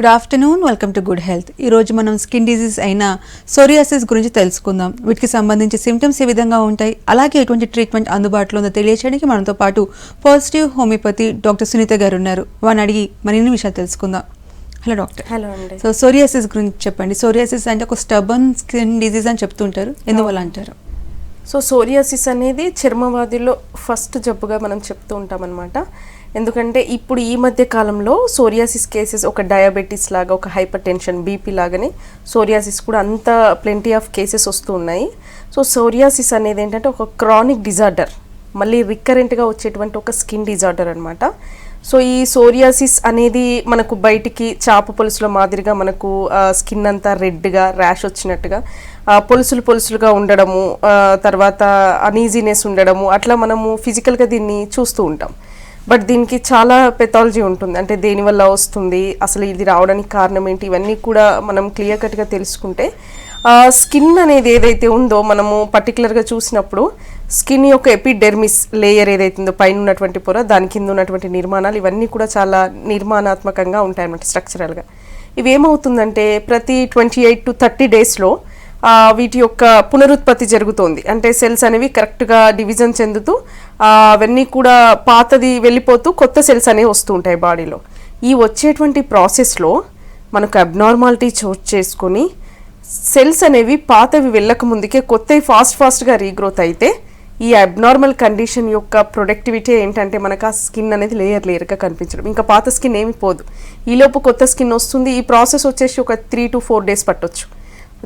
Good afternoon, welcome to good health. ఈరోజు మనం skin disease అయిన సోరియాసిస్ గురించి తెలుసుకుందాం. వీటికి సంబంధించి సిమ్టమ్స్ ఏ విధంగా ఉంటాయి, అలాగే ఎటువంటి ట్రీట్మెంట్ అందుబాటులో ఉందో తెలియచేయడానికి మనతో పాటు పాజిటివ్ హోమియోపతి డాక్టర్ సునీత గారు ఉన్నారు. వారిని అడిగి మరిన్ని విషయాలు తెలుసుకుందాం. Hello doctor. హలో అండి. సో సోరియాసిస్ గురించి చెప్పండి. సోరియాసిస్ అంటే ఒక స్టబర్న్ స్కిన్ డిజీజ్ అని చెప్తుంటారు, ఎందువల్ల అంటారు? సో సోరియాసిస్ అనేది చర్మవ్యాధిలో ఫస్ట్ జబ్బుగా మనం చెప్తూ ఉంటాం అనమాట. ఎందుకంటే ఇప్పుడు ఈ మధ్య కాలంలో సోరియాసిస్ కేసెస్ ఒక డయాబెటీస్ లాగా, ఒక హైపర్ టెన్షన్, బీపీ లాగానే సోరియాసిస్ కూడా అంత ప్లెంటీ ఆఫ్ కేసెస్ వస్తూ ఉన్నాయి. సో సోరియాసిస్ అనేది ఏంటంటే ఒక క్రానిక్ డిజార్డర్, మళ్ళీ రికరెంట్గా వచ్చేటువంటి ఒక స్కిన్ డిజార్డర్ అనమాట. సో ఈ సోరియాసిస్ అనేది మనకు బయటికి చాప పొలుసుల మాదిరిగా మనకు స్కిన్ అంతా రెడ్గా ర్యాష్ వచ్చినట్టుగా పొలుసులుగా ఉండడము, తర్వాత అనీజీనెస్ ఉండడము, అట్లా మనము ఫిజికల్గా దీన్ని చూస్తూ ఉంటాం. బట్ దీనికి చాలా పెథాలజీ ఉంటుంది. అంటే దేనివల్ల వస్తుంది, అసలు ఇది రావడానికి కారణం ఏంటి, ఇవన్నీ కూడా మనం క్లియర్ కట్గా తెలుసుకుంటే స్కిన్ అనేది ఏదైతే ఉందో మనము పర్టికులర్గా చూసినప్పుడు స్కిన్ యొక్క ఎపిడెర్మిస్ లేయర్ ఏదైతే ఉందో పైన ఉన్నటువంటి పొర, దాని కింద ఉన్నటువంటి నిర్మాణాలు ఇవన్నీ కూడా చాలా నిర్మాణాత్మకంగా ఉంటాయన్నమాట, స్ట్రక్చరల్గా. ఇవి ఏమవుతుందంటే ప్రతి 28 to 30 డేస్లో వీటి యొక్క పునరుత్పత్తి జరుగుతోంది. అంటే సెల్స్ అనేవి కరెక్ట్గా డివిజన్ చెందుతూ అవన్నీ కూడా పాతది వెళ్ళిపోతూ కొత్త సెల్స్ అనేవి వస్తూ ఉంటాయి బాడీలో. ఈ వచ్చేటువంటి ప్రాసెస్లో మనకు అబ్నార్మాలిటీ చోటు చేసుకొని సెల్స్ అనేవి పాతవి వెళ్ళక ముందుకే కొత్తవి ఫాస్ట్గా రీగ్రోత్ అయితే ఈ అబ్నార్మల్ కండిషన్ యొక్క ప్రొడక్టివిటీ ఏంటంటే మనకు ఆ స్కిన్ అనేది లేయర్గా కనిపించడం, ఇంకా పాత స్కిన్ ఏమి పోదు. ఈలోపు కొత్త స్కిన్ వస్తుంది. ఈ ప్రాసెస్ వచ్చేసి ఒక 3 to 4 డేస్ పట్టొచ్చు.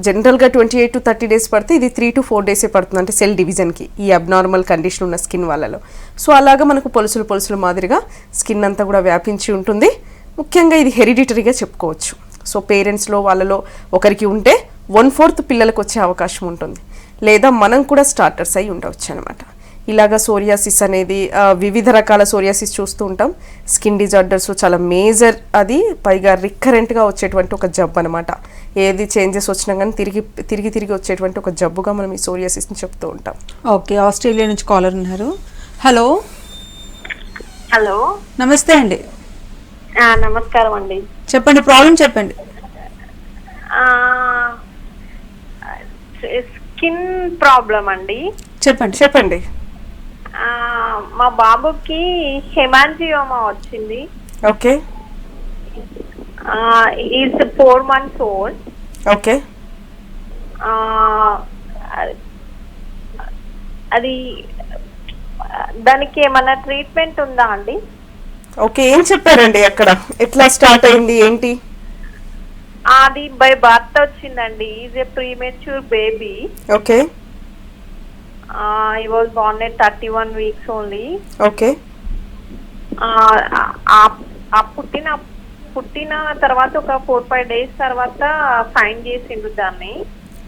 జనరల్గా 28 to 30 డేస్ పడితే ఇది 3 to 4 డేసే పడుతుంది, అంటే సెల్ డివిజన్కి ఈ అబ్నార్మల్ కండిషన్ ఉన్న స్కిన్ వాళ్ళలో. సో అలాగా మనకు పొలుసులు మాదిరిగా స్కిన్ అంతా కూడా వ్యాపించి ఉంటుంది. ముఖ్యంగా ఇది హెరిడిటరీగా చెప్పుకోవచ్చు. సో పేరెంట్స్లో వాళ్ళలో ఒకరికి ఉంటే 1/4 పిల్లలకు వచ్చే అవకాశం ఉంటుంది, లేదా మనం కూడా స్టార్టర్స్ అయి ఉండవచ్చు అనమాట. ఇలాగా సోరియాసిస్ అనేది వివిధ రకాల సోరియాసిస్ చూస్తూ ఉంటాం. స్కిన్ డిజార్డర్స్ చాలా మేజర్, అది పైగా రికరెంట్గా వచ్చేటువంటి ఒక జబ్బు అనమాట. ఏది చేంజెస్ వచ్చినా కానీ తిరిగి వచ్చేటువంటి ఒక జబ్బుగా మనం ఈ సోరియాసిస్ని చెప్తూ ఉంటాం. ఓకే, ఆస్ట్రేలియా నుంచి కాలర్ ఉన్నారు. హలో. హలో, నమస్తే అండి. నమస్కారం అండి. చెప్పండి, ప్రాబ్లం చెప్పండి. స్కిన్ ప్రాబ్లం అండి. చెప్పండి. మా బాబుకి హెమాంజియోమా వచ్చింది. Okay. Is 4 months old. Okay. అది దానికి ఏమైనా ట్రీట్మెంట్ ఉందా అండి? ఓకే, ఏం చెప్పారండి అక్కడ, ఎట్లా స్టార్ట్ అయింది ఏంటి? అది బై బర్త్ వచ్చిందండి. Is a premature baby. Okay. he was born at 31 weeks only. Okay. పుట్టిన తర్వాత ఒక 4-5 days తర్వాత ఫైన్ చేసిండు దాన్ని.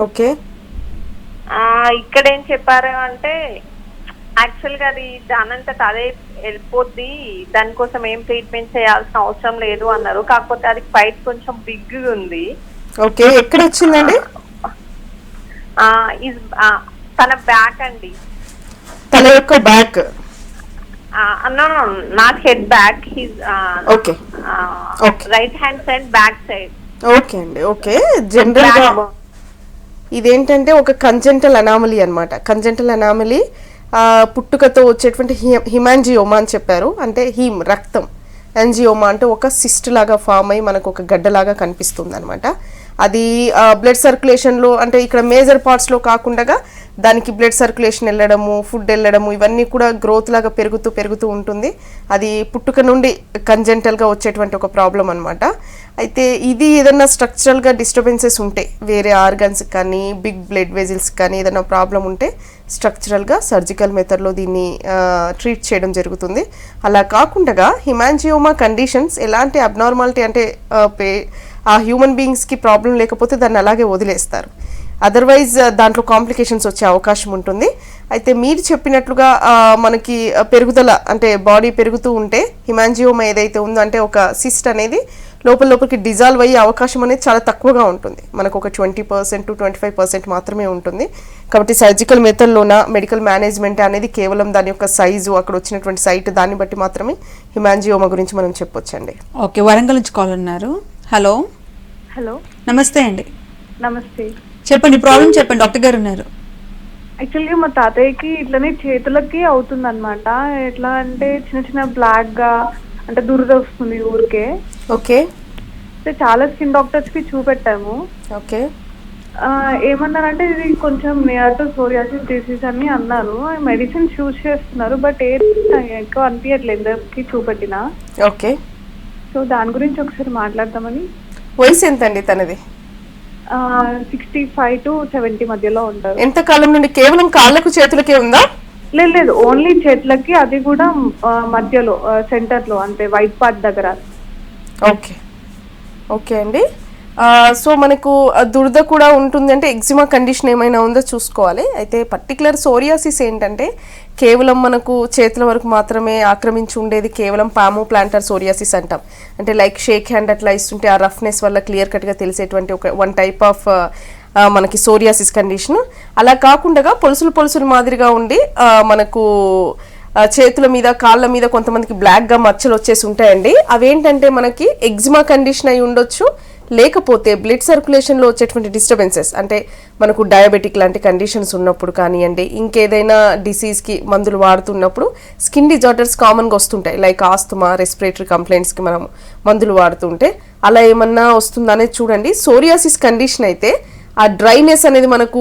ఓకే. ఇక్కడ ఏం చెప్పారు అంటే యాక్చువల్గా అది దానంతట అదే వెళ్ళిపోద్ది, దానికోసం ఏం ట్రీట్మెంట్ చేయాల్సిన అవసరం లేదు అన్నారు. కాకపోతే అది ఫైట్ కొంచెం బిగ్ ఉంది. ఓకే, ఎక్కడ వచ్చిందండి? తన బ్యాక్ అండి, తల యొక్క back. Not head back, his okay. Right hand side back side. Okay అండి. ఓకే, జనరల్గా ఇదేంటంటే ఒక కంజెంటల్ అనామలీ అనమాట. కంజెంటల్ అనామలీ పుట్టుకతో వచ్చేటువంటి హిమాంజియోమా అని చెప్పారు. అంటే రక్తం, యాంజియోమా అంటే ఒక సిస్ట్ లాగా ఫామ్ అయ్యి మనకు ఒక గడ్డలాగా కనిపిస్తుంది అనమాట. అది బ్లడ్ సర్క్యులేషన్లో, అంటే ఇక్కడ మేజర్ పార్ట్స్లో కాకుండా దానికి బ్లడ్ సర్క్యులేషన్ వెళ్ళడము, ఫుడ్ వెళ్ళడము, ఇవన్నీ కూడా గ్రోత్ లాగా పెరుగుతూ ఉంటుంది. అది పుట్టుక నుండి కంజెంటల్గా వచ్చేటువంటి ఒక ప్రాబ్లం అనమాట. అయితే ఇది ఏదన్నా స్ట్రక్చరల్గా డిస్టర్బెన్సెస్ ఉంటే, వేరే ఆర్గన్స్ కానీ బిగ్ బ్లడ్ వెజిల్స్ కానీ ఏదైనా ప్రాబ్లం ఉంటే స్ట్రక్చరల్గా సర్జికల్ మెథడ్లో దీన్ని ట్రీట్ చేయడం జరుగుతుంది. అలా కాకుండా హిమాంజియోమా కండిషన్స్ ఎలాంటి అబ్నార్మాలిటీ అంటే ఆ హ్యూమన్ బీయింగ్స్కి ప్రాబ్లం లేకపోతే దాన్ని అలాగే వదిలేస్తారు. అదర్వైజ్ దాంట్లో కాంప్లికేషన్స్ వచ్చే అవకాశం ఉంటుంది. అయితే మీరు చెప్పినట్లుగా మనకి పెరుగుదల, అంటే బాడీ పెరుగుతూ ఉంటే హిమాంజియోమా ఏదైతే ఉందో, అంటే ఒక సిస్ట్ అనేది లోపలికి డిజాల్వ్ అయ్యే అవకాశం అనేది చాలా తక్కువగా ఉంటుంది. మనకు ఒక 20% to 25% మాత్రమే ఉంటుంది. కాబట్టి సర్జికల్ మెథడ్లోన మెడికల్ మేనేజ్మెంట్ అనేది కేవలం దాని యొక్క సైజు, అక్కడ వచ్చినటువంటి సైట్, దాన్ని బట్టి మాత్రమే హిమాంజియోమా గురించి మనం చెప్పొచ్చండి. ఓకే, వరంగల్ నుంచి కాల్ ఉన్నారు. హలో హలో నమస్తే అండి, నమస్తే. చెప్పండి ప్రాబ్లం చెప్పండి, డాక్టర్ గారు ఉన్నారు. యాక్చువల్గా మా తాతయ్యకి ఇట్లనే చేతులకి అవుతుందన్నమాట. ఎట్లా అంటే చిన్న చిన్న బ్లాక్ గా అంటే దురద వస్తుంది ఊరికే. ఓకే చాలా స్కిన్ డాక్టర్స్ కి చూపెట్టాము. ఓకే ఏమన్నారంటే ఇది కొంచెం నియర్ టు సోరియాసిస్ డిసీజ్ అని అన్నారు. మెడిసిన్స్ యూజ్ చేస్తున్నారు, బట్ ఎక్కువ అనిపించట్లేదు అందరికి చూపెట్టినా. ఓకే సో దాని గురించి ఒకసారి మాట్లాడదామని. వయసు ఎంత అండి తనది? 65 to 70 మధ్యలో ఉంటారు. ఎంత కాలం నుండి కేవలం కాళ్ళకు చేతులకే ఉందా? లేదు, ఓన్లీ చేతులకి, అది కూడా మధ్యలో సెంటర్ లో, అంటే వైట్ పార్ట్ దగ్గర. ఓకే ఓకే అండి. సో మనకు దురద కూడా ఉంటుంది అంటే ఎగ్జిమా కండిషన్ ఏమైనా ఉందో చూసుకోవాలి. అయితే పర్టికులర్ సోరియాసిస్ ఏంటంటే కేవలం మనకు చేతుల వరకు మాత్రమే ఆక్రమించి ఉండేది కేవలం పాము ప్లాంటర్ సోరియాసిస్ అంటాం. అంటే లైక్ షేక్ హ్యాండ్ అట్లా ఇస్తుంటే ఆ రఫ్నెస్ వల్ల క్లియర్ కట్గా తెలిసేటువంటి వన్ టైప్ ఆఫ్ మనకి సోరియాసిస్ కండిషన్. అలా కాకుండా పొలుసులు మాదిరిగా ఉండి మనకు చేతుల మీద కాళ్ళ మీద కొంతమందికి బ్లాక్గా మచ్చలు వచ్చేసి ఉంటాయండి. అవేంటంటే మనకి ఎగ్జిమా కండిషన్ అయి ఉండొచ్చు, లేకపోతే బ్లడ్ సర్క్యులేషన్లో వచ్చేటువంటి డిస్టర్బెన్సెస్, అంటే మనకు డయాబెటిక్ లాంటి కండిషన్స్ ఉన్నప్పుడు కానివ్వండి, ఇంకేదైనా డిసీజ్కి మందులు వాడుతున్నప్పుడు స్కిన్ డిజార్డర్స్ కామన్గా వస్తుంటాయి. లైక్ ఆస్తమా, రెస్పిరేటరీ కంప్లైంట్స్కి మనం మందులు వాడుతుంటే అలా ఏమన్నా వస్తుందా అనేది చూడండి. సోరియాసిస్ కండిషన్ అయితే ఆ డ్రైనెస్ అనేది మనకు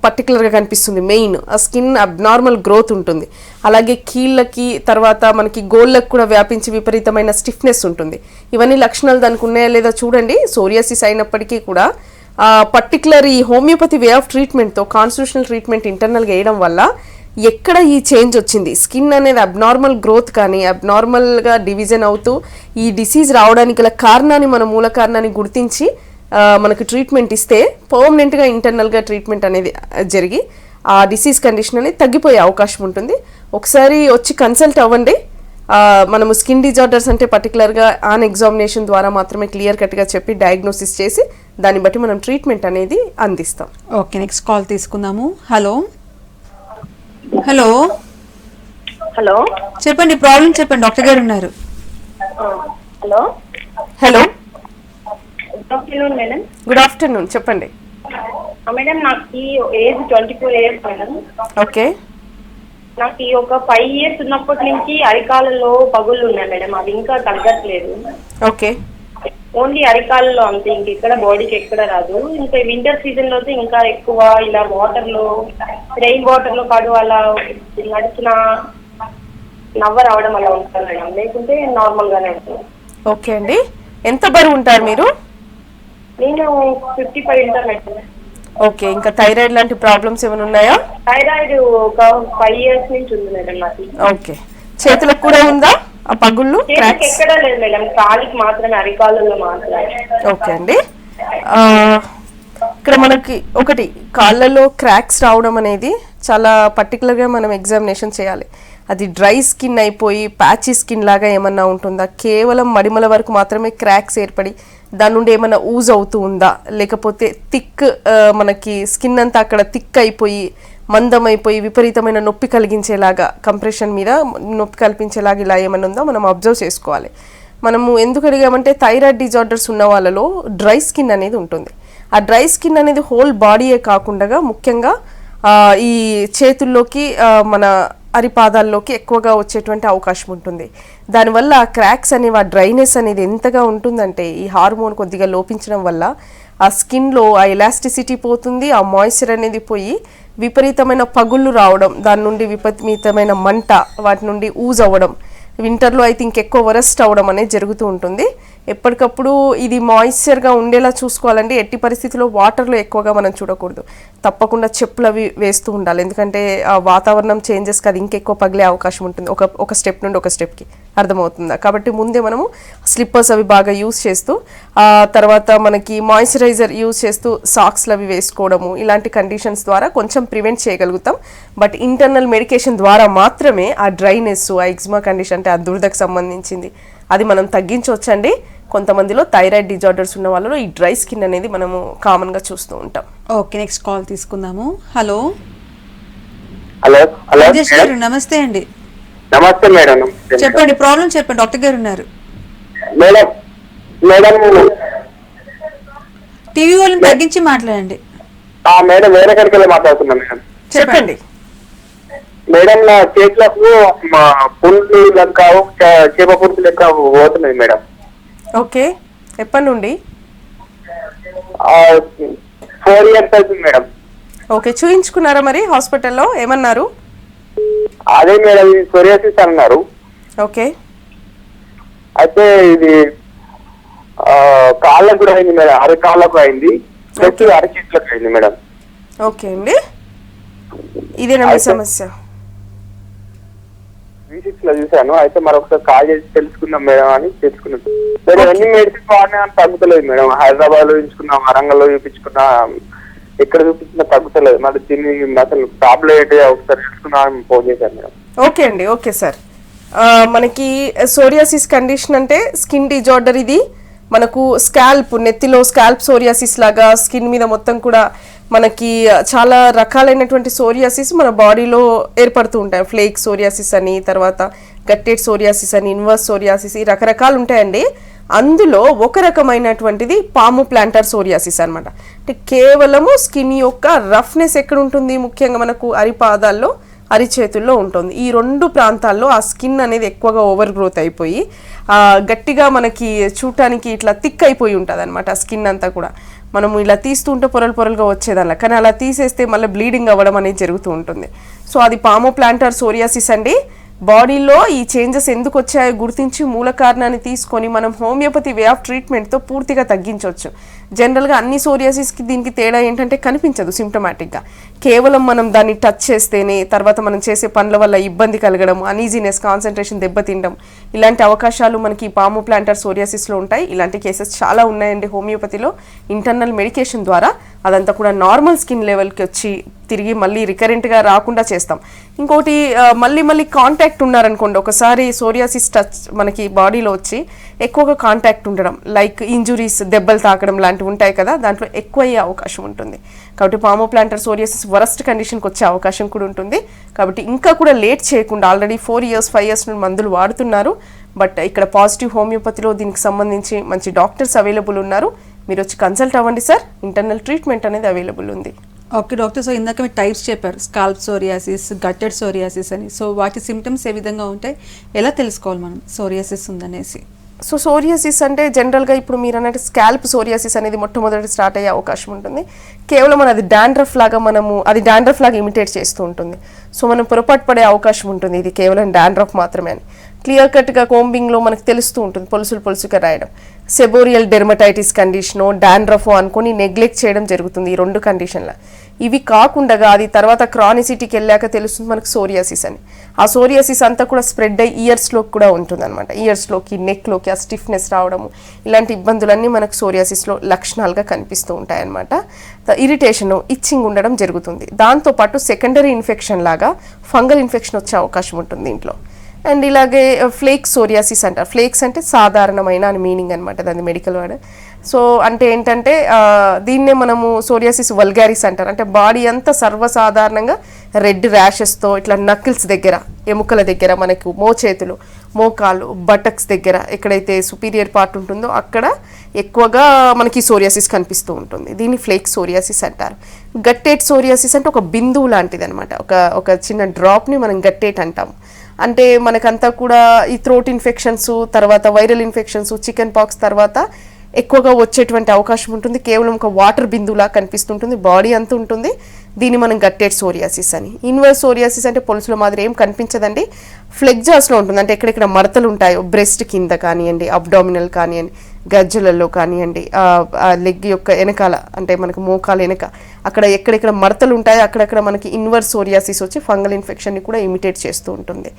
పర్టికులర్గా కనిపిస్తుంది. మెయిన్ ఆ స్కిన్ అబ్నార్మల్ గ్రోత్ ఉంటుంది. అలాగే కీళ్ళకి తర్వాత మనకి గోళ్ళకు కూడా వ్యాపించి విపరీతమైన స్టిఫ్నెస్ ఉంటుంది. ఇవన్నీ లక్షణాలు దానికి ఉన్నాయా లేదా చూడండి. సోరియాసిస్ అయినప్పటికీ కూడా పర్టికులర్ ఈ హోమియోపతి వే ఆఫ్ ట్రీట్మెంట్తో కాన్స్టిట్యూషనల్ ట్రీట్మెంట్ ఇంటర్నల్గా వేయడం వల్ల ఎక్కడ ఈ చేంజ్ వచ్చింది, స్కిన్ అనేది అబ్నార్మల్ గ్రోత్ కానీ అబ్నార్మల్గా డివిజన్ అవుతూ ఈ డిసీజ్ రావడానికి గల కారణాన్ని, మన మూల కారణాన్ని గుర్తించి మనకు ట్రీట్మెంట్ ఇస్తే పర్మనెంట్గా ఇంటర్నల్గా ట్రీట్మెంట్ అనేది జరిగి ఆ డిసీజ్ కండిషన్ అనేది తగ్గిపోయే అవకాశం ఉంటుంది. ఒకసారి వచ్చి కన్సల్ట్ అవ్వండి. మనము స్కిన్ డిజార్డర్స్ అంటే పర్టికులర్గా ఆన్ ఎగ్జామినేషన్ ద్వారా మాత్రమే క్లియర్ కట్గా చెప్పి డయాగ్నోసిస్ చేసి దాన్ని బట్టి మనం ట్రీట్మెంట్ అనేది అందిస్తాం. ఓకే, నెక్స్ట్ కాల్ తీసుకుందాము. హలో హలో హలో చెప్పండి ప్రాబ్లం చెప్పండి, డాక్టర్ గారు ఉన్నారు. Hello hello good afternoon madam. Good afternoon, చెప్పండి మేడం నాకు ఏజ్ 24 years మేడం. ఓకే నాకు ఒక 5 years ఉన్నప్పటి నుంచి అరికాలలో పగుళ్ళు ఉన్నాయి మేడం, అవి ఇంకా తగ్గట్లేదు. ఓకే ఓన్లీ అరికాలలో అంతే, ఇంకెక్కడ బాడీకి ఎక్కడ రాదు. ఇంకా వింటర్ సీజన్ లో ఇంకా ఎక్కువ ఇలా వాటర్ లో, రెయిన్ వాటర్ లో కాదు అలా నడిచిన నవ్వ రావడం అలా ఉంటుంది మేడం, లేకుంటే నార్మల్ గానే ఉంటుంది. ఓకే అండి, ఎంత బరువు ఉంటారు మీరు? నేను 55 ఉంటాను మేడం. ఓకే, ఇంకా థైరాయిడ్ లాంటి ప్రాబ్లమ్స్ ఏమైనా ఉన్నాయా? థైరాయిడ్ ఒక 5 years నుంచి ఉంది మేడం నాకు. ఓకే, చేతులకు కూడా ఉందా ఆ పగుళ్ళు? ఎక్కడ లేదు మేడం, కాలికి మాత్రమే, అరికాళ్ళలో మాత్రమే. ఓకే అండి, ఇక్కడ మనకి ఒకటి కాళ్ళలో క్రాక్స్ రావడం అనేది చాలా పర్టికులర్గా మనం ఎగ్జామినేషన్ చేయాలి. అది డ్రై స్కిన్ అయిపోయి ప్యాచీ స్కిన్ లాగా ఏమన్నా ఉంటుందా, కేవలం మడిమల వరకు మాత్రమే క్రాక్స్ ఏర్పడి దాని నుండి ఏమైనా ఊజ్ అవుతూ ఉందా, లేకపోతే థిక్ మనకి స్కిన్ అంతా అక్కడ థిక్ అయిపోయి మందం అయిపోయి విపరీతమైన నొప్పి కలిగించేలాగా, కంప్రెషన్ మీద నొప్పి కల్పించేలాగా ఇలా ఏమైనా ఉందో మనం అబ్జర్వ్ చేసుకోవాలి. మనము ఎందుకు అడిగామంటే థైరాయిడ్ డిజార్డర్స్ ఉన్న వాళ్ళలో డ్రై స్కిన్ అనేది ఉంటుంది. ఆ డ్రై స్కిన్ అనేది హోల్ బాడీయే కాకుండా ముఖ్యంగా ఈ చేతుల్లోకి మన అరిపాదాల్లోకి ఎక్కువగా వచ్చేటువంటి అవకాశం ఉంటుంది. దానివల్ల ఆ క్రాక్స్ అనేవి, ఆ డ్రైనెస్ అనేది ఎంతగా ఉంటుందంటే ఈ హార్మోన్ కొద్దిగా లోపించడం వల్ల ఆ స్కిన్లో ఆ ఎలాస్టిసిటీ పోతుంది, ఆ మాయిశ్చర్ అనేది పోయి విపరీతమైన పగుళ్ళు రావడం, దాని నుండి విపరీతమైన మంట, వాటి నుండి ఊజ్ అవ్వడం, వింటర్లో అయితే ఇంకెక్కువ వరస్ట్ అవ్వడం అనేది జరుగుతూ ఉంటుంది. ఎప్పటికప్పుడు ఇది మాయిశ్చర్గా ఉండేలా చూసుకోవాలండి. ఎట్టి పరిస్థితుల్లో వాటర్లో ఎక్కువగా మనం చూడకూడదు. తప్పకుండా చెప్పులు అవి వేస్తూ ఉండాలి, ఎందుకంటే ఆ వాతావరణం చేంజెస్కి అది ఇంకెక్కువ పగిలే అవకాశం ఉంటుంది ఒక స్టెప్ నుండి ఒక స్టెప్కి. అర్థమవుతుందా? కాబట్టి ముందే మనము స్లిప్పర్స్ అవి బాగా యూస్ చేస్తూ, తర్వాత మనకి మాయిశ్చరైజర్ యూస్ చేస్తూ సాక్స్లు అవి వేసుకోవడము, ఇలాంటి కండిషన్స్ ద్వారా కొంచెం ప్రివెంట్ చేయగలుగుతాం. బట్ ఇంటర్నల్ మెడికేషన్ ద్వారా మాత్రమే ఆ డ్రైనెస్, ఆ ఎగ్జిమా కండిషన్ అంటే ఆ దురదకు సంబంధించింది అది మనం తగ్గించవచ్చండి. కొంతమందిలో థైరాయిడ్ డిజార్డర్స్ ఉన్న వాళ్ళలో ఈ డ్రై స్కిన్ అనేది మనము కామన్గా చూస్తూ ఉంటాం. ఓకే, నెక్స్ట్ కాల్ తీసుకుందాము. హలో హలో హలో రాజేష్ గారు నమస్తే అండి. నమస్తే మేడం. చెప్పండి ప్రాబ్లం చెప్పండి, డాక్టర్ గారు ఉన్నారు. మేడం మేడం టీవీ వాళ్ళని తగ్గించి మాట్లాడండి. మేడం వేరే కడికి వెళ్ళి మాట్లాడుతున్నాను మేడం. చెప్పండి. మేడం నా చేతులకు మా పుండ్లు లెక్క చేప పుండ్లు లెక్క పోతున్నాయి మేడం. ఓకే, ఎప్పటి నుండి? 4 years అవుతుంది మేడం. ఓకే, చూయించుకున్నారా మరి హాస్పిటల్లో? ఏమన్నారు? అదే మేడం ఇది సోరియాసిస్ అన్నారు. ఓకే, అయితే ఇది కాళ్ళకు కూడా అయింది మేడం, అరకాళ్ళకు అయింది, అరచేతులకు అయింది మేడం. ఓకే అండి, ఇదేనా మీ సమస్య? V6 లో చూసాను. అయితే మరొకసారి కాల్ చేసి తెలుసుకుందాం మేడం అని తెలుసుకున్నాం. మేడం ఎన్ని మెడిసిన్స్ వాడినా తగ్గుతలేదు మేడం. హైదరాబాద్ లో చూపించుకున్నా, వరంగల్ లో చూపించుకున్నా, ఎక్కడ చూపించినా తగ్గుతలేదు. మరి దీన్ని అసలు ప్రాబ్లం ఏంటి ఒకసారి తెలుసుకున్నాను ఫోన్ చేశాను మేడం. ఓకే అండి, ఓకే సార్. మనకి సోరియాసిస్ కండిషన్ అంటే స్కిన్ డిజార్డర్. ఇది మనకు స్కాల్ప్, నెత్తిలో స్కాల్ప్ సోరియాసిస్ లాగా స్కిన్ మీద మొత్తం కూడా మనకి చాలా రకాలైనటువంటి సోరియాసిస్ మన బాడీలో ఏర్పడుతూ ఉంటాయి. ఫ్లేక్ సోరియాసిస్ అని, తర్వాత గట్టెడ్ సోరియాసిస్ అని, ఇన్వర్స్ సోరియాసిస్, ఈ రకరకాలు ఉంటాయండి. అందులో ఒక రకమైనటువంటిది పాము ప్లాంటర్ సోరియాసిస్ అనమాట. అంటే కేవలము స్కిన్ యొక్క రఫ్నెస్ ఎక్కడ ఉంటుంది, ముఖ్యంగా మనకు అరిపాదాల్లో, అరిచేతుల్లో ఉంటుంది. ఈ 2 ప్రాంతాల్లో ఆ స్కిన్ అనేది ఎక్కువగా ఓవర్ గ్రోత్ అయిపోయి గట్టిగా మనకి చూడటానికి ఇట్లా థిక్ అయిపోయి ఉంటుంది అనమాట. ఆ స్కిన్ అంతా కూడా మనము ఇలా తీస్తుంటే పొరలు పొరలుగా వచ్చేదానిలా, కానీ అలా తీసేస్తే మళ్ళీ బ్లీడింగ్ అవ్వడం అనేది జరుగుతూ ఉంటుంది. సో అది పామో ప్లాంటర్ సోరియాసిస్ అండి. బాడీలో ఈ చేంజెస్ ఎందుకు వచ్చాయో గుర్తించి మూల కారణాన్ని తీసుకొని మనం హోమియోపతి వే ఆఫ్ ట్రీట్మెంట్తో పూర్తిగా తగ్గించవచ్చు. జనరల్గా అన్ని సోరియాసిస్కి దీనికి తేడా ఏంటంటే కనిపించదు సిమ్టమాటిక్గా. కేవలం మనం దాన్ని టచ్ చేస్తేనే, తర్వాత మనం చేసే పనుల వల్ల ఇబ్బంది కలగడం, అనీజీనెస్, కాన్సన్ట్రేషన్ దెబ్బతినడం, ఇలాంటి అవకాశాలు మనకి పాము ప్లాంటర్ సోరియాసిస్లో ఉంటాయి. ఇలాంటి కేసెస్ చాలా ఉన్నాయండి హోమియోపతిలో. ఇంటర్నల్ మెడికేషన్ ద్వారా అదంతా కూడా నార్మల్ స్కిన్ లెవెల్కి వచ్చి తిరిగి మళ్ళీ రికరెంట్గా రాకుండా చేస్తాం. ఇంకోటి మళ్ళీ కాంటాక్ట్ ఉన్నారనుకోండి, ఒకసారి సోరియాసిస్ టచ్ మనకి బాడీలో వచ్చి ఎక్కువగా కాంటాక్ట్ ఉండడం, లైక్ ఇంజురీస్, దెబ్బలు తాకడం లాంటివి ఉంటాయి కదా, దాంట్లో ఎక్కువ అయ్యే అవకాశం ఉంటుంది. కాబట్టి పామో ప్లాంటర్ సోరియాసిస్ వరస్ట్ కండిషన్కి వచ్చే అవకాశం కూడా ఉంటుంది. కాబట్టి ఇంకా కూడా లేట్ చేయకుండా, ఆల్రెడీ 4 years 5 years నుండి మందులు వాడుతున్నారు. బట్ ఇక్కడ పాజిటివ్ హోమియోపతిలో దీనికి సంబంధించి మంచి డాక్టర్స్ అవైలబుల్ ఉన్నారు. మీరు వచ్చి కన్సల్ట్ అవ్వండి సార్. ఇంటర్నల్ ట్రీట్మెంట్ అనేది అవైలబుల్ ఉంది. ఓకే డాక్టర్, సో ఇందాక మీరు టైప్స్ చెప్పారు, స్కాల్ప్ సోరియాసిస్, గట్టెడ్ సోరియాసిస్ అని. సో వాటి సిమ్టమ్స్ ఏ విధంగా ఉంటాయి, ఎలా తెలుసుకోవాలి మనం సోరియాసిస్ ఉందనేసి? సో సోరియాసిస్ అంటే జనరల్గా ఇప్పుడు మీరు అన్నట్టు స్కాల్ప్ సోరియాసిస్ అనేది మొట్టమొదటి స్టార్ట్ అయ్యే అవకాశం ఉంటుంది. కేవలం అది డాండ్రఫ్ లాగా అది డాండ్రఫ్ లాగా ఇమిటేట్ చేస్తూ ఉంటుంది. సో మనం పొరపాటు పడే అవకాశం ఉంటుంది, ఇది కేవలం డాండ్రఫ్ మాత్రమే అని. క్లియర్ కట్గా కోంబింగ్లో మనకు తెలుస్తూ ఉంటుంది, పొలుసులుగా రాయడం. సెబోరియల్ డెర్మటైటిస్ కండిషను, డాండ్రఫో అనుకొని నెగ్లెక్ట్ చేయడం జరుగుతుంది ఈ 2 కండిషన్ల. ఇవి కాకుండా అది తర్వాత క్రానిసిటీకి వెళ్ళాక తెలుస్తుంది మనకు సోరియాసిస్ అని. ఆ సోరియాసిస్ అంతా కూడా స్ప్రెడ్ అయ్యి ఇయర్స్లోకి కూడా ఉంటుంది అనమాట. ఇయర్స్లోకి, నెక్లోకి ఆ స్టిఫ్నెస్ రావడము, ఇలాంటి ఇబ్బందులన్నీ మనకు సోరియాసిస్లో లక్షణాలుగా కనిపిస్తూ ఉంటాయి అన్నమాట. ఇరిటేషను, ఇచ్చింగ్ ఉండడం జరుగుతుంది. దాంతోపాటు సెకండరీ ఇన్ఫెక్షన్ లాగా ఫంగల్ ఇన్ఫెక్షన్ వచ్చే అవకాశం ఉంటుంది దీంట్లో. అండ్ ఇలాగే ఫ్లేక్ సోరియాసిస్ అంటారు. ఫ్లేక్స్ అంటే సాధారణమైన అని మీనింగ్ అనమాట, దాని మెడికల్ వర్డ్. సో అంటే ఏంటంటే దీన్నే మనము సోరియాసిస్ వల్గారిస్ అంటారు. అంటే బాడీ అంతా సర్వసాధారణంగా రెడ్ ర్యాషెస్తో ఇట్లా నకిల్స్ దగ్గర, ఎముకల దగ్గర, మనకు మోచేతులు, మోకాలు, బటక్స్ దగ్గర ఎక్కడైతే సుపీరియర్ పార్ట్ ఉంటుందో అక్కడ ఎక్కువగా మనకి సోరియాసిస్ కనిపిస్తూ ఉంటుంది. దీన్ని ఫ్లేక్ సోరియాసిస్ అంటారు. గట్టేట్ సోరియాసిస్ అంటే ఒక బిందువు లాంటిది అనమాట. ఒక చిన్న డ్రాప్ని మనం గట్టేట్ అంటాము. అంటే మనకంతా కూడా ఈ థ్రోట్ ఇన్ఫెక్షన్స్, తర్వాత వైరల్ ఇన్ఫెక్షన్స్, చికెన్ పాక్స్ తర్వాత ఎక్కువగా వచ్చేటువంటి అవకాశం ఉంటుంది. కేవలం ఒక వాటర్ బిందువులా కనిపిస్తుంటుంది, బాడీ అంతా ఉంటుంది. దీన్ని మనం గట్టెడ్ సోరియాసిస్ అని. ఇన్వర్స్ సోరియాసిస్ అంటే పొలుసుల మాదిరి ఏం కనిపించదండి, ఫ్లెక్జాస్లో ఉంటుంది. అంటే ఎక్కడెక్కడ మడతలు ఉంటాయో, బ్రెస్ట్ కింద కానివ్వండి, అబ్డామినల్ కానివ్వండి, గజ్జలలో కానివ్వండి, లెగ్ యొక్క వెనకాల అంటే మనకు మోకాలు వెనక అక్కడ ఎక్కడెక్కడ మడతలు ఉంటాయో అక్కడక్కడ మనకి ఇన్వర్స్ సోరియాసిస్ వచ్చి ఫంగల్ ఇన్ఫెక్షన్ని కూడా ఇమిటేట్ చేస్తూ ఉంటుంది.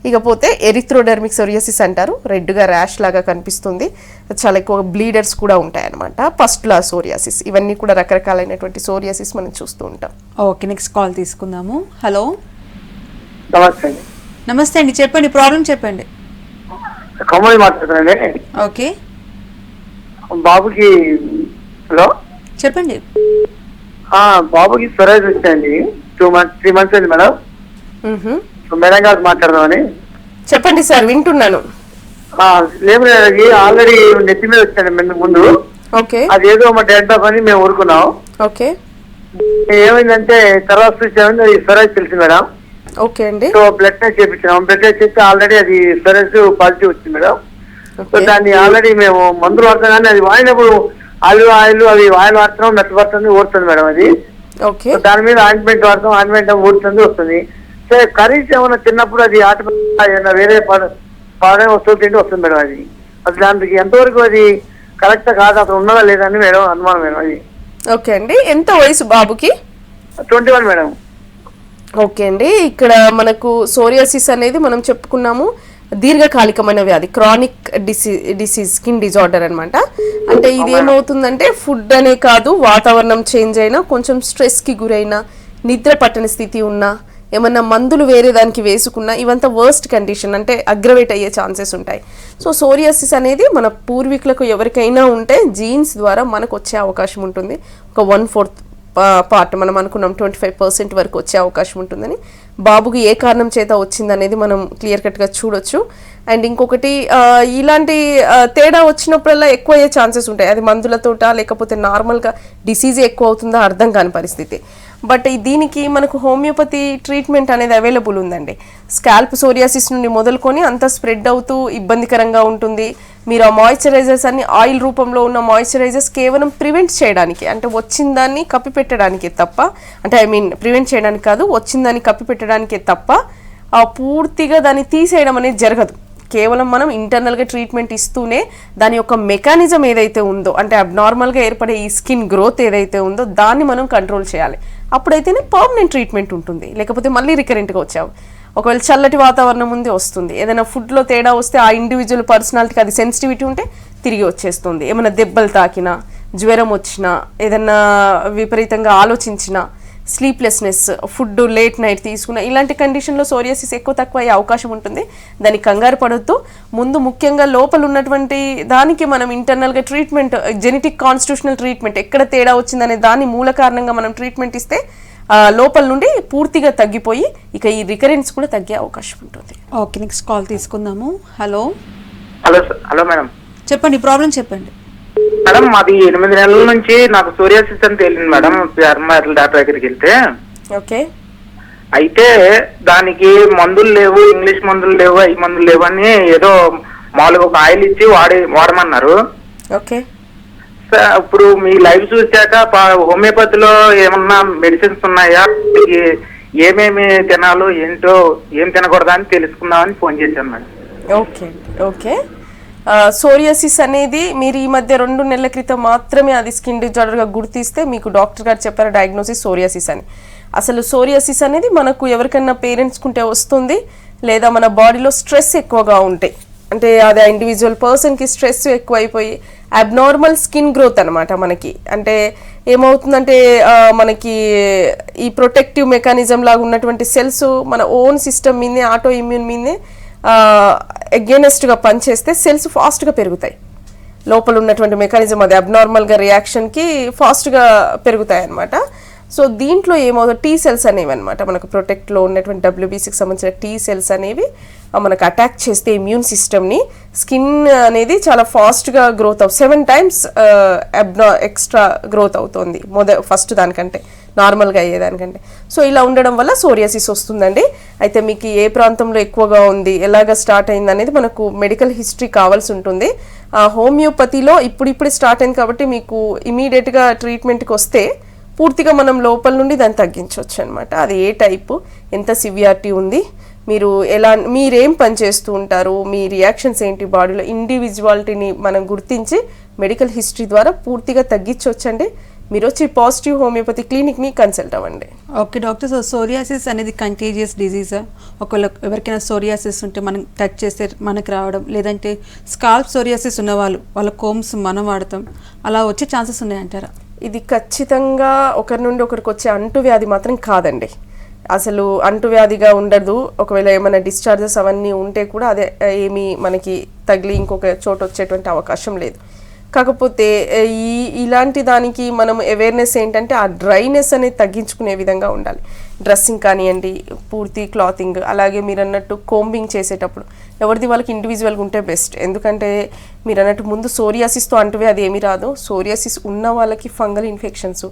ఇకపోతే ఎరిథ్రోడెర్మిక్ సోరియాసిస్ అంటారు. రెడ్గా ర్యాష్ లాగా కనిపిస్తుంది, చాలా ఎక్కువ బ్లీడర్స్ కూడా ఉంటాయన్నమాట. పస్టులర్ సోరియాసిస్, ఇవన్నీ కూడా రకరకాలైనటువంటి సోరియాసిస్ మనం చూస్తూ ఉంటాం. ఓకే, నెక్స్ట్ కాల్ తీసుకుందాము. హలో, నమస్తే అండి. నమస్తే అండి, చెప్పండి, ప్రాబ్లం చెప్పండి. కమల్ మాట్లాడుతున్నానండి. ఓకే, బాబుకి హలో చెప్పండి. బాబుకి సొరైజ్ వచ్చాయండి. 3 months అయింది మేడం. మేడం గారు మాట్లాడదామని. చెప్పండి సార్, వింటున్నాను. లేబర్ ఆల్రెడీ నెత్తి మీద వచ్చాను ముందు. ఓకే అదేదో మా డెడ్ ఆఫ్ అని మేము ఊరుకున్నాం. ఓకే ఏమైందంటే తర్వాత చూసామని అది సరైజ్ తెలిసింది మేడం. ఓకే అండి. సో బ్లడ్ టెస్ట్ చేయించాం. బ్లడ్ టెస్ట్ చేస్తే ఆల్రెడీ అది సరైజ్ పాజిటివ్ వచ్చింది మేడం. సో దాన్ని ఆల్రెడీ మేము మందులు వాడతాం కానీ అది వాడినప్పుడు ఆయిల్ అవి ఆయిల్ వాడుతున్నాం, మెత్త పడుతుంది, ఊరుతుంది మేడం అది. ఓకే దాని మీద ఆయింట్మెంట్ వాడతాం, ఆయింట్మెంట్ ఊరుతుంది, వస్తుంది. సో కర్రీస్ ఏమైనా తిన్నప్పుడు అది ఆటోమేటిక్ వేరే పాడే వస్తువులు తింటే వస్తుంది మేడం. అది అసలు దానికి ఎంతవరకు అది కరెక్ట్ కాదు, అసలు ఉన్నదా లేదా అని మేడం అనుమానం మేడం. అది ఓకే అండి. ఎంత వయసు బాబుకి? 21 మేడం. ఓకే అండి. ఇక్కడ మనకు సోరియాసిస్ అనేది మనం చెప్పుకున్నాము దీర్ఘకాలికమైన వ్యాధి, క్రానిక్ డిసీజ్, స్కిన్ డిజార్డర్ అనమాట. అంటే ఇది ఏమవుతుందంటే ఫుడ్ అనే కాదు, వాతావరణం చేంజ్ అయినా, కొంచెం స్ట్రెస్కి గురైనా, నిద్ర పట్టని స్థితి ఉన్నా, ఏమన్నా మందులు వేరే దానికి వేసుకున్నా, ఇవంతా వర్స్ట్ కండిషన్ అంటే అగ్రవేట్ అయ్యే ఛాన్సెస్ ఉంటాయి. సో సోరియాసిస్ అనేది మన పూర్వీకులకు ఎవరికైనా ఉంటే జీన్స్ ద్వారా మనకు వచ్చే అవకాశం ఉంటుంది. ఒక 1/4 పార్ట్ మనం అనుకున్నాం 25% వరకు వచ్చే అవకాశం ఉంటుందని. బాబుకి ఏ కారణం చేత వచ్చిందనేది మనం క్లియర్ కట్గా చూడొచ్చు. అండ్ ఇంకొకటి ఇలాంటి తేడా వచ్చినప్పుడల్లా ఎక్కువ అయ్యే ఛాన్సెస్ ఉంటాయి. అది మందులతోట లేకపోతే నార్మల్గా డిసీజ్ ఎక్కువ అవుతుందా అర్థం కాని పరిస్థితి. బట్ దీనికి మనకు హోమియోపతి ట్రీట్మెంట్ అనేది అవైలబుల్ ఉందండి. స్కాల్ప్ సోరియాసిస్ నుండి మొదలుకొని అంతా స్ప్రెడ్ అవుతూ ఇబ్బందికరంగా ఉంటుంది. మీరు ఆ మాయిశ్చరైజర్స్ అన్ని ఆయిల్ రూపంలో ఉన్న మాయిశ్చరైజర్స్ కేవలం ప్రివెంట్ చేయడానికి, అంటే వచ్చిన దాన్ని కప్పిపెట్టడానికి తప్ప, అంటే ప్రివెంట్ చేయడానికి కాదు, వచ్చిన దాన్ని కప్పిపెట్టడానికే తప్ప పూర్తిగా దాన్ని తీసేయడం అనేది జరగదు. కేవలం మనం ఇంటర్నల్గా ట్రీట్మెంట్ ఇస్తూనే దాని యొక్క మెకానిజం ఏదైతే ఉందో, అంటే అబ్నార్మల్గా ఏర్పడే ఈ స్కిన్ గ్రోత్ ఏదైతే ఉందో దాన్ని మనం కంట్రోల్ చేయాలి. అప్పుడైతేనే పర్మనెంట్ ట్రీట్మెంట్ ఉంటుంది. లేకపోతే మళ్ళీ రికరెంట్గా వచ్చావు. ఒకవేళ చల్లటి వాతావరణం ఉంది వస్తుంది, ఏదైనా ఫుడ్లో తేడా వస్తే ఆ ఇండివిజువల్ పర్సనాలిటీకి అది సెన్సిటివిటీ ఉంటే తిరిగి వచ్చేస్తుంది. ఏమైనా దెబ్బలు తాకినా, జ్వరం వచ్చినా, ఏదన్నా విపరీతంగా ఆలోచించినా, స్లీప్లెస్నెస్, ఫుడ్ లేట్ నైట్ తీసుకున్న ఇలాంటి కండిషన్లో సోరియాసిస్ ఎక్కువ తక్కువ అయ్యే అవకాశం ఉంటుంది. దానికి కంగారు పడొద్దు. ముందు ముఖ్యంగా లోపల ఉన్నటువంటి దానికి మనం ఇంటర్నల్గా ట్రీట్మెంట్, జెనెటిక్ కాన్స్టిట్యూషనల్ ట్రీట్మెంట్, ఎక్కడ తేడా వచ్చిందనే దాని మూల కారణంగా మనం ట్రీట్మెంట్ ఇస్తే లోపల నుండి పూర్తిగా తగ్గిపోయి ఇక ఈ రికరెన్స్ కూడా తగ్గే అవకాశం ఉంటుంది. ఓకే, నెక్స్ట్ కాల్ తీసుకుందాము. హలో హలో మేడం, చెప్పండి, ప్రాబ్లం చెప్పండి. మేడం మాది 8 నెలల నుంచి నాకు సోరియాసిస్ అని తేలింది మేడం. డాక్టర్ దగ్గరికి వెళ్తే ఓకే, అయితే దానికి మందులు లేవు, ఇంగ్లీష్ మందులు లేవు, ఈ మందులు లేవు అని ఏదో మామూలుగా ఒక ఆయిల్ ఇచ్చి వాడమన్నారు. ఓకే, ఇప్పుడు మీ లైవ్ చూసాక హోమియోపతిలో ఏమన్నా మెడిసిన్స్ ఉన్నాయా, ఏమేమి తినాలో ఏంటో, ఏం తినకూడదా అని తెలుసుకుందామని ఫోన్ చేశాను మేడం. Okay okay. సోరియాసిస్ అనేది మీరు ఈ మధ్య 2 నెలల క్రితం మాత్రమే అది స్కిన్ డిజార్డర్గా గుర్తిస్తే మీకు డాక్టర్ గారు చెప్పారు డయాగ్నోసిస్ సోరియాసిస్ అని. అసలు సోరియాసిస్ అనేది మనకు ఎవరికైనా పేరెంట్స్కి ఉంటే వస్తుంది, లేదా మన బాడీలో స్ట్రెస్ ఎక్కువగా ఉంటాయి, అంటే అది ఇండివిజువల్ పర్సన్కి స్ట్రెస్ ఎక్కువైపోయి అబ్నార్మల్ స్కిన్ గ్రోత్ అనమాట. మనకి అంటే ఏమవుతుందంటే మనకి ఈ ప్రొటెక్టివ్ మెకానిజం లాగా ఉన్నటువంటి సెల్స్ మన ఓన్ సిస్టమ్ మీదే, ఆటో ఇమ్యూన్ మీదే ఎగెనెస్ట్గా పనిచేస్తే సెల్స్ ఫాస్ట్గా పెరుగుతాయి. లోపల ఉన్నటువంటి మెకానిజం అది అబ్నార్మల్గా రియాక్షన్కి ఫాస్ట్గా పెరుగుతాయి అన్నమాట. సో దీంట్లో ఏమవుతుంది, టీ సెల్స్ అనేవి అనమాట, మనకు ప్రొటెక్ట్లో ఉన్నటువంటి WBCకి సంబంధించిన టీ సెల్స్ అనేవి మనకు అటాక్ చేస్తే ఇమ్యూన్ సిస్టమ్ని, స్కిన్ అనేది చాలా ఫాస్ట్గా గ్రోత్ 7 times ఎక్స్ట్రా గ్రోత్ అవుతుంది ఫస్ట్ దానికంటే, నార్మల్గా అయ్యేదానికంటే. సో ఇలా ఉండడం వల్ల సోరియాసిస్ వస్తుందండి. అయితే మీకు ఏ ప్రాంతంలో ఎక్కువగా ఉంది, ఎలాగ స్టార్ట్ అయింది అనేది మనకు మెడికల్ హిస్టరీ కావాల్సి ఉంటుంది. హోమియోపతిలో ఇప్పుడు స్టార్ట్ అయింది కాబట్టి మీకు ఇమీడియట్గా ట్రీట్మెంట్కి వస్తే పూర్తిగా మనం లోపల నుండి దాన్ని తగ్గించవచ్చు అనమాట. అది ఏ టైపు, ఎంత సివియారిటీ ఉంది, మీరేం పని చేస్తూ ఉంటారు, మీ రియాక్షన్స్ ఏంటి బాడీలో, ఇండివిజువాలిటీని మనం గుర్తించి మెడికల్ హిస్టరీ ద్వారా పూర్తిగా తగ్గించవచ్చండి. మీరు వచ్చి పాజిటివ్ హోమియోపతి క్లినిక్ని కన్సల్ట్ అవ్వండి. ఓకే డాక్టర్, సో సోరియాసిస్ అనేది కంటేజియస్ డిజీజా? ఒకవేళ ఎవరికైనా సోరియాసిస్ ఉంటే మనం టచ్ చేస్తే మనకు రావడం, లేదంటే స్కాల్ప్ సోరియాసిస్ ఉన్నవాళ్ళు వాళ్ళ కోమ్స్ మనం వాడతాం, అలా వచ్చే ఛాన్సెస్ ఉన్నాయంటారా? ఇది ఖచ్చితంగా ఒకరి నుండి ఒకరికి వచ్చే అంటువ్యాధి మాత్రం కాదండి. అసలు అంటువ్యాధిగా ఉండదు. ఒకవేళ ఏమైనా డిశ్చార్జెస్ అవన్నీ ఉంటే కూడా అదే ఏమీ మనకి తగిలి ఇంకొక చోట వచ్చేటువంటి అవకాశం లేదు. కాకపోతే ఇలాంటి దానికి మనం అవేర్నెస్ ఏంటంటే ఆ డ్రైనెస్ అనేది తగ్గించుకునే విధంగా ఉండాలి. డ్రెస్సింగ్ కానివ్వండి, పూర్తి క్లాతింగ్, అలాగే మీరు అన్నట్టు కోంబింగ్ చేసేటప్పుడు ఎవరిది వాళ్ళకి ఇండివిజువల్గా ఉంటే బెస్ట్. ఎందుకంటే మీరు అన్నట్టు ముందు సోరియాసిస్తో అంటువే అది ఏమీ రాదు. సోరియాసిస్ ఉన్న వాళ్ళకి ఫంగల్ ఇన్ఫెక్షన్స్,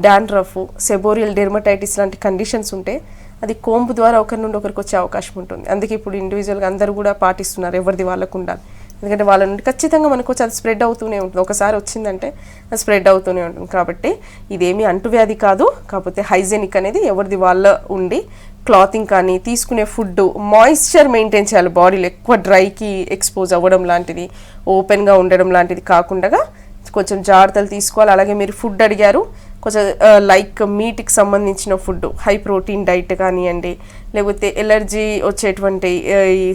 డాండ్రఫ్, సెబోరియల్ డెర్మటైటిస్ లాంటి కండిషన్స్ ఉంటే అది కోంబు ద్వారా ఒకరి నుండి ఒకరికి వచ్చే అవకాశం ఉంటుంది. అందుకే ఇప్పుడు ఇండివిజువల్గా అందరూ కూడా పాటిస్తున్నారు, ఎవరిది వాళ్ళకు ఉండాలి. ఎందుకంటే వాళ్ళ నుండి ఖచ్చితంగా మనకు వచ్చి అది స్ప్రెడ్ అవుతూనే ఉంటుంది. ఒకసారి వచ్చిందంటే అది స్ప్రెడ్ అవుతూనే ఉంటుంది. కాబట్టి ఇదేమీ అంటువ్యాధి కాదు, కాకపోతే హైజెనిక్ అనేది ఎవరిది వాళ్ళ ఉండి క్లాతింగ్ కానీ, తీసుకునే ఫుడ్, మాయిశ్చర్ మెయింటైన్ చేయాలి. బాడీలో ఎక్కువ డ్రైకి ఎక్స్పోజ్ అవ్వడం లాంటిది, ఓపెన్గా ఉండడం లాంటిది కాకుండా కొంచెం జాగ్రత్తలు తీసుకోవాలి. అలాగే మీరు ఫుడ్ అడిగారు, కొంచెం లైక్ మీట్కి సంబంధించిన ఫుడ్, హై ప్రోటీన్ డైట్ కానివ్వండి, లేకపోతే ఎలర్జీ వచ్చేటువంటి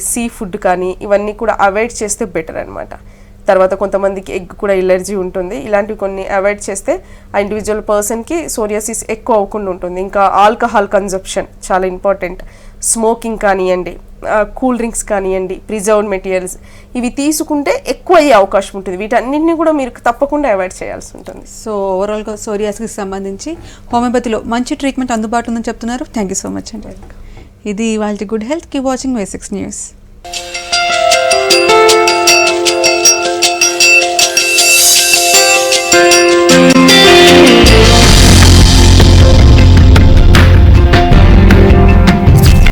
సీ ఫుడ్ కానీ, ఇవన్నీ కూడా అవాయిడ్ చేస్తే బెటర్ అనమాట. తర్వాత కొంతమందికి ఎగ్ కూడా ఎలర్జీ ఉంటుంది. ఇలాంటివి కొన్ని అవాయిడ్ చేస్తే ఆ ఇండివిజువల్ పర్సన్కి సోరియాసిస్ ఎక్కువ అవ్వకుండా ఉంటుంది. ఇంకా ఆల్కహాల్ కన్జంప్షన్ చాలా ఇంపార్టెంట్. స్మోకింగ్ కానివ్వండి, కూల్ డ్రింక్స్ కానివ్వండి, ప్రిజర్వ్డ్ మెటీరియల్స్, ఇవి తీసుకుంటే ఎక్కువ అయ్యే అవకాశం ఉంటుంది. వీటన్నిటిని కూడా మీరు తప్పకుండా అవాయిడ్ చేయాల్సి ఉంటుంది. సో ఓవరాల్గా సోరియాసిస్కి సంబంధించి హోమియోపతిలో మంచి ట్రీట్మెంట్ అందుబాటులో ఉందని చెప్తున్నారు. థ్యాంక్ యూ సో మచ్ అండి. ఇది వాళ్ళ గుడ్ హెల్త్. కీప్ వాచింగ్ వై6 న్యూస్.